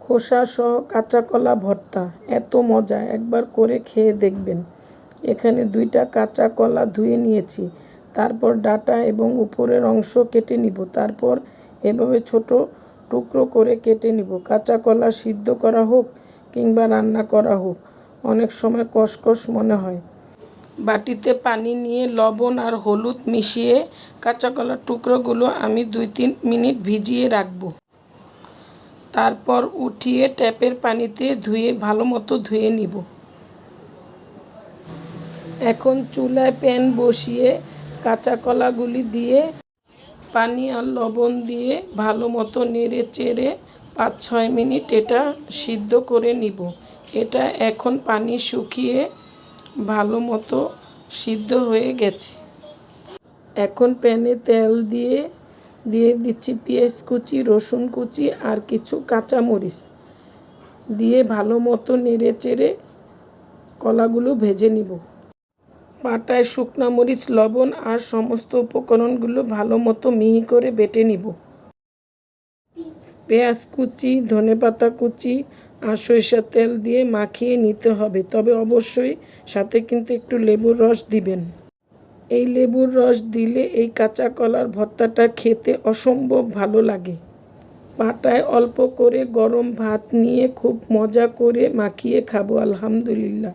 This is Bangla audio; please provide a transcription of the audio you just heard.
খোসা সহ কাঁচা কলা ভর্তা এত মজা, একবার করে খেয়ে দেখবেন। এখানে 2টা কাঁচা কলা ধুয়ে নিয়েছি। তারপর ডাঁটা এবং উপরের অংশ কেটে নিব। তারপর এভাবে ছোট টুকরো করে কেটে নিব। কাঁচা কলা সিদ্ধ করা হোক কিংবা রান্না করা হোক, অনেক সময় কষকষ মনে হয়। বাটিতে পানি নিয়ে লবণ আর হলুদ মিশিয়ে কাঁচা কলার টুকরোগুলো আমি 2-3 মিনিট ভিজিয়ে রাখব। তারপর উঠিয়ে ট্যাপের পানিতে ভালোমতো ধুয়ে নিব। এখন চুলায় প্যান বসিয়ে কাঁচা কলাগুলি দিয়ে পানি আর লবণ দিয়ে ভালোমতো নেড়ে চেড়ে 5-6 মিনিট এটা সিদ্ধ করে নিব। এটা এখন পানি শুকিয়ে ভালোমতো সিদ্ধ হয়ে গেছে। এখন প্যানে তেল দিয়ে দিচ্ছি পেঁয়াজ কুচি, রসুন কুচি আর কিছু কাঁচামরিচ দিয়ে ভালোমতো নেড়ে চেড়ে কলাগুলো ভেজে নিব। পাটায় শুকনা মরিচ, লবণ আর সমস্ত উপকরণগুলো ভালোমতো মিহি করে বেটে নিব। পেঁয়াজ কুচি, ধনেপাতা কুচি আর সরিষার তেল দিয়ে মাখিয়ে নিতে হবে, তবে অবশ্যই সাথে কিন্তু একটু লেবুর রস দিবেন। এই লেবুর রস দিলে এই কাঁচা কলার ভর্তাটা খেতে অসম্ভব ভালো লাগে। পাটায় অল্প করে গরম ভাত নিয়ে খুব মজা করে মাখিয়ে খাবো। আলহামদুলিল্লাহ।